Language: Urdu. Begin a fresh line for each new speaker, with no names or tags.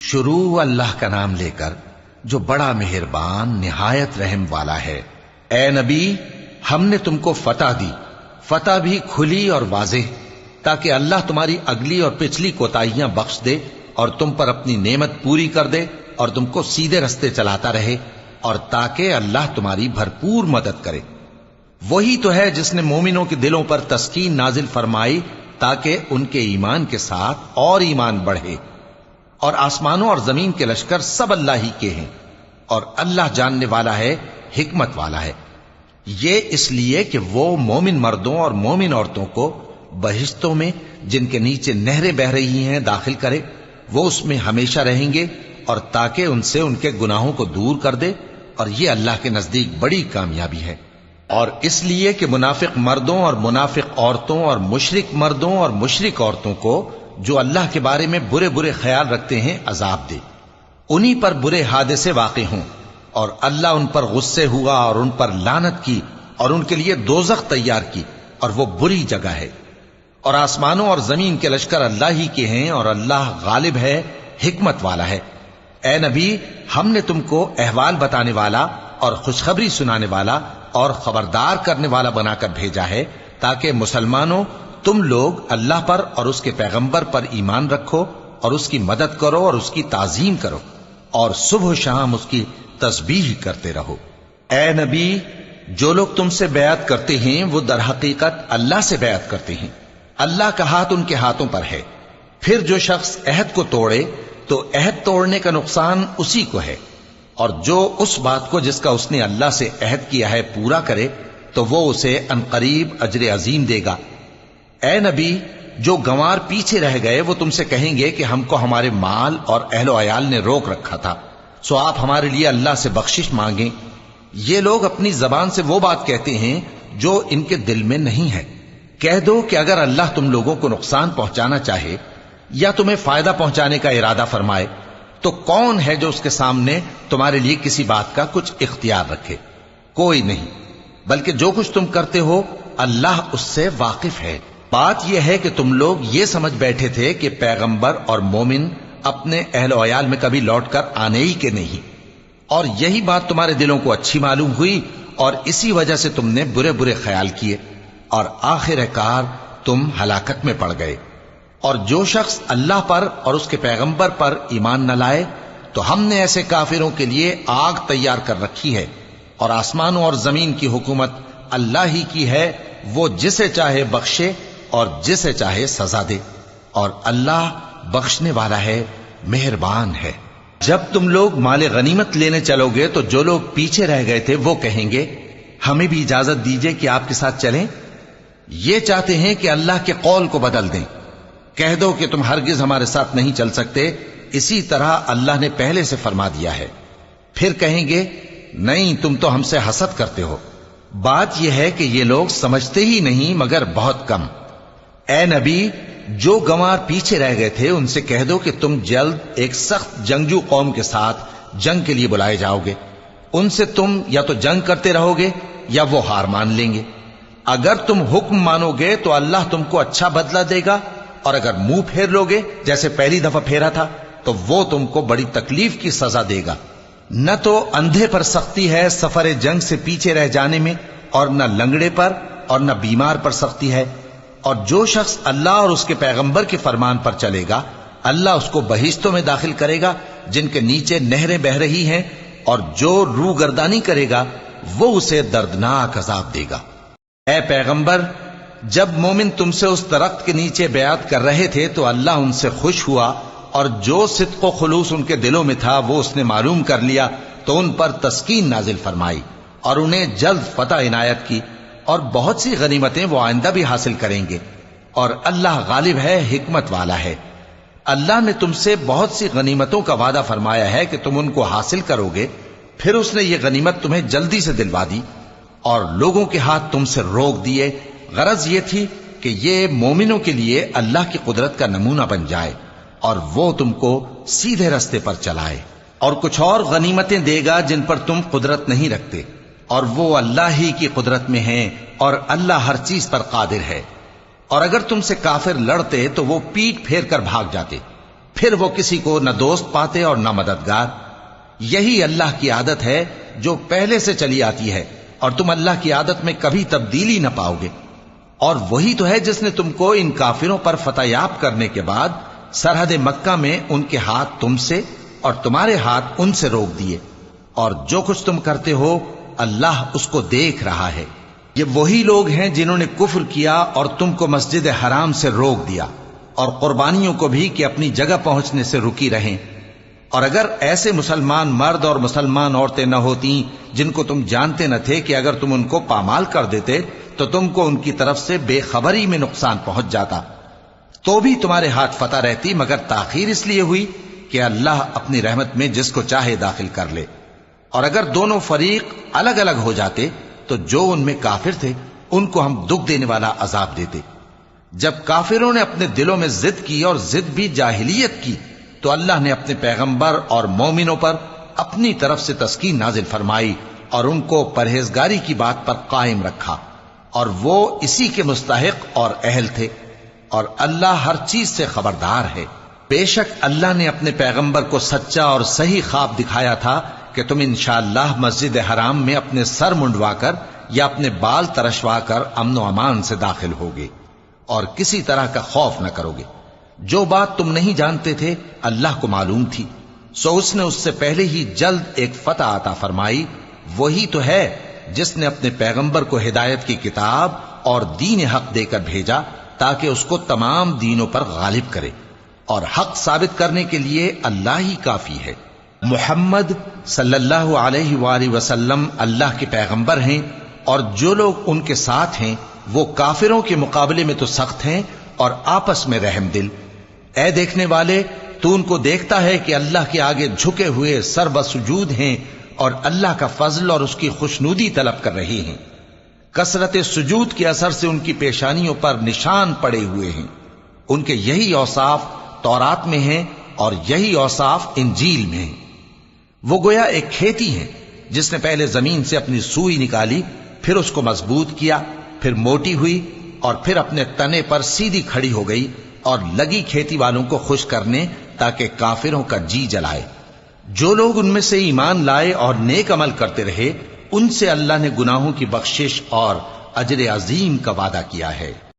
شروع اللہ کا نام لے کر جو بڑا مہربان نہایت رحم والا ہے۔ اے نبی، ہم نے تم کو فتح دی، فتح بھی کھلی اور واضح، تاکہ اللہ تمہاری اگلی اور پچھلی کوتاہیاں بخش دے اور تم پر اپنی نعمت پوری کر دے اور تم کو سیدھے رستے چلاتا رہے، اور تاکہ اللہ تمہاری بھرپور مدد کرے۔ وہی تو ہے جس نے مومنوں کے دلوں پر تسکین نازل فرمائی تاکہ ان کے ایمان کے ساتھ اور ایمان بڑھے، اور آسمانوں اور زمین کے لشکر سب اللہ ہی کے ہیں، اور اللہ جاننے والا ہے، حکمت والا ہے۔ یہ اس لیے کہ وہ مومن مردوں اور مومن عورتوں کو بہشتوں میں جن کے نیچے نہریں بہ رہی ہیں داخل کرے، وہ اس میں ہمیشہ رہیں گے، اور تاکہ ان سے ان کے گناہوں کو دور کر دے، اور یہ اللہ کے نزدیک بڑی کامیابی ہے۔ اور اس لیے کہ منافق مردوں اور منافق عورتوں اور مشرک مردوں اور مشرک عورتوں کو جو اللہ کے بارے میں برے برے خیال رکھتے ہیں عذاب دے، انہی پر برے حادثے واقع ہوں، اور اللہ ان پر غصے ہوا اور ان پر لعنت کی اور ان کے لیے دوزخ تیار کی، اور وہ بری جگہ ہے۔ اور آسمانوں اور زمین کے لشکر اللہ ہی کے ہیں، اور اللہ غالب ہے، حکمت والا ہے۔ اے نبی، ہم نے تم کو احوال بتانے والا اور خوشخبری سنانے والا اور خبردار کرنے والا بنا کر بھیجا ہے، تاکہ مسلمانوں تم لوگ اللہ پر اور اس کے پیغمبر پر ایمان رکھو اور اس کی مدد کرو اور اس کی تعظیم کرو، اور صبح و شام اس کی تسبیح کرتے رہو۔ اے نبی، جو لوگ تم سے بیعت کرتے ہیں وہ در حقیقت اللہ سے بیعت کرتے ہیں، اللہ کا ہاتھ ان کے ہاتھوں پر ہے۔ پھر جو شخص عہد کو توڑے تو عہد توڑنے کا نقصان اسی کو ہے، اور جو اس بات کو جس کا اس نے اللہ سے عہد کیا ہے پورا کرے تو وہ اسے عنقریب اجر عظیم دے گا۔ اے نبی، جو گنوار پیچھے رہ گئے وہ تم سے کہیں گے کہ ہم کو ہمارے مال اور اہل و عیال نے روک رکھا تھا، سو آپ ہمارے لیے اللہ سے بخشش مانگیں۔ یہ لوگ اپنی زبان سے وہ بات کہتے ہیں جو ان کے دل میں نہیں ہے۔ کہہ دو کہ اگر اللہ تم لوگوں کو نقصان پہنچانا چاہے یا تمہیں فائدہ پہنچانے کا ارادہ فرمائے تو کون ہے جو اس کے سامنے تمہارے لیے کسی بات کا کچھ اختیار رکھے؟ کوئی نہیں، بلکہ جو کچھ تم کرتے ہو اللہ اس سے واقف ہے۔ بات یہ ہے کہ تم لوگ یہ سمجھ بیٹھے تھے کہ پیغمبر اور مومن اپنے اہل و عیال میں کبھی لوٹ کر آنے ہی کے نہیں، اور یہی بات تمہارے دلوں کو اچھی معلوم ہوئی اور اسی وجہ سے تم نے برے برے خیال کیے، اور آخر کار تم ہلاکت میں پڑ گئے۔ اور جو شخص اللہ پر اور اس کے پیغمبر پر ایمان نہ لائے تو ہم نے ایسے کافروں کے لیے آگ تیار کر رکھی ہے، اور آسمانوں اور زمین کی حکومت اللہ ہی کی ہے، وہ جسے چاہے بخشے اور جسے چاہے سزا دے، اور اللہ بخشنے والا ہے، مہربان ہے۔ جب تم لوگ مال غنیمت لینے چلو گے تو جو لوگ پیچھے رہ گئے تھے وہ کہیں گے ہمیں بھی اجازت دیجئے کہ آپ کے ساتھ چلیں۔ یہ چاہتے ہیں کہ اللہ کے قول کو بدل دیں۔ کہہ دو کہ تم ہرگز ہمارے ساتھ نہیں چل سکتے، اسی طرح اللہ نے پہلے سے فرما دیا ہے۔ پھر کہیں گے نہیں، تم تو ہم سے حسد کرتے ہو۔ بات یہ ہے کہ یہ لوگ سمجھتے ہی نہیں مگر بہت کم۔ اے نبی، جو گنوار پیچھے رہ گئے تھے ان سے کہہ دو کہ تم جلد ایک سخت جنگجو قوم کے ساتھ جنگ کے لیے بلائے جاؤ گے، ان سے تم یا تو جنگ کرتے رہو گے یا وہ ہار مان لیں گے۔ اگر تم حکم مانو گے تو اللہ تم کو اچھا بدلہ دے گا، اور اگر منہ پھیر لو گے جیسے پہلی دفعہ پھیرا تھا تو وہ تم کو بڑی تکلیف کی سزا دے گا۔ نہ تو اندھے پر سختی ہے سفر جنگ سے پیچھے رہ جانے میں، اور نہ لنگڑے پر اور نہ بیمار پر سختی ہے۔ اور جو شخص اللہ اور اس کے پیغمبر کے فرمان پر چلے گا اللہ اس کو بہشتوں میں داخل کرے گا جن کے نیچے نہریں بہ رہی ہیں، اور جو روگردانی کرے گا وہ اسے دردناک عذاب دے گا۔ اے پیغمبر، جب مومن تم سے اس درخت کے نیچے بیعت کر رہے تھے تو اللہ ان سے خوش ہوا، اور جو صدق و خلوص ان کے دلوں میں تھا وہ اس نے معلوم کر لیا تو ان پر تسکین نازل فرمائی اور انہیں جلد فتح عنایت کی، اور بہت سی غنیمتیں وہ آئندہ بھی حاصل کریں گے، اور اللہ غالب ہے، حکمت والا ہے۔ اللہ نے تم سے بہت سی غنیمتوں کا وعدہ فرمایا ہے کہ تم ان کو حاصل کرو گے، پھر اس نے یہ غنیمت تمہیں جلدی سے دلوا دی اور لوگوں کے ہاتھ تم سے روک دیے۔ غرض یہ تھی کہ یہ مومنوں کے لیے اللہ کی قدرت کا نمونہ بن جائے اور وہ تم کو سیدھے رستے پر چلائے، اور کچھ اور غنیمتیں دے گا جن پر تم قدرت نہیں رکھتے، اور وہ اللہ ہی کی قدرت میں ہیں، اور اللہ ہر چیز پر قادر ہے۔ اور اگر تم سے کافر لڑتے تو وہ پیٹ پھیر کر بھاگ جاتے، پھر وہ کسی کو نہ دوست پاتے اور نہ مددگار۔ یہی اللہ کی عادت ہے جو پہلے سے چلی آتی ہے، اور تم اللہ کی عادت میں کبھی تبدیلی نہ پاؤ گے۔ اور وہی تو ہے جس نے تم کو ان کافروں پر فتح یاب کرنے کے بعد سرحد مکہ میں ان کے ہاتھ تم سے اور تمہارے ہاتھ ان سے روک دیے، اور جو کچھ تم کرتے ہو اللہ اس کو دیکھ رہا ہے۔ یہ وہی لوگ ہیں جنہوں نے کفر کیا اور تم کو مسجد حرام سے روک دیا، اور قربانیوں کو بھی کہ اپنی جگہ پہنچنے سے رکی رہیں۔ اور اگر ایسے مسلمان مرد اور مسلمان عورتیں نہ ہوتی جن کو تم جانتے نہ تھے کہ اگر تم ان کو پامال کر دیتے تو تم کو ان کی طرف سے بے خبری میں نقصان پہنچ جاتا، تو بھی تمہارے ہاتھ فتح رہتی، مگر تاخیر اس لیے ہوئی کہ اللہ اپنی رحمت میں جس کو چاہے داخل کر لے۔ اور اگر دونوں فریق الگ الگ ہو جاتے تو جو ان میں کافر تھے ان کو ہم دکھ دینے والا عذاب دیتے۔ جب کافروں نے اپنے دلوں میں ضد کی، اور ضد بھی جاہلیت کی، تو اللہ نے اپنے پیغمبر اور مومنوں پر اپنی طرف سے تسکین نازل فرمائی اور ان کو پرہیزگاری کی بات پر قائم رکھا، اور وہ اسی کے مستحق اور اہل تھے، اور اللہ ہر چیز سے خبردار ہے۔ بے شک اللہ نے اپنے پیغمبر کو سچا اور صحیح خواب دکھایا تھا کہ تم انشاءاللہ مسجد حرام میں اپنے سر منڈوا کر یا اپنے بال ترشوا کر امن و امان سے داخل ہوگے اور کسی طرح کا خوف نہ کرو گے۔ جو بات تم نہیں جانتے تھے اللہ کو معلوم تھی، سو اس نے اس سے پہلے ہی جلد ایک فتح عطا فرمائی۔ وہی تو ہے جس نے اپنے پیغمبر کو ہدایت کی کتاب اور دین حق دے کر بھیجا تاکہ اس کو تمام دینوں پر غالب کرے، اور حق ثابت کرنے کے لیے اللہ ہی کافی ہے۔ محمد صلی اللہ علیہ وآلہ وسلم اللہ کے پیغمبر ہیں، اور جو لوگ ان کے ساتھ ہیں وہ کافروں کے مقابلے میں تو سخت ہیں اور آپس میں رحم دل۔ اے دیکھنے والے، تو ان کو دیکھتا ہے کہ اللہ کے آگے جھکے ہوئے سر بسجود ہیں اور اللہ کا فضل اور اس کی خوشنودی طلب کر رہے ہیں۔ کثرت سجود کے اثر سے ان کی پیشانیوں پر نشان پڑے ہوئے ہیں۔ ان کے یہی اوصاف تورات میں ہیں اور یہی اوصاف انجیل میں ہیں۔ وہ گویا ایک کھیتی ہے جس نے پہلے زمین سے اپنی سوئی نکالی، پھر اس کو مضبوط کیا، پھر موٹی ہوئی، اور پھر اپنے تنے پر سیدھی کھڑی ہو گئی، اور لگی کھیتی والوں کو خوش کرنے تاکہ کافروں کا جی جلائے۔ جو لوگ ان میں سے ایمان لائے اور نیک عمل کرتے رہے ان سے اللہ نے گناہوں کی بخشش اور اجر عظیم کا وعدہ کیا ہے۔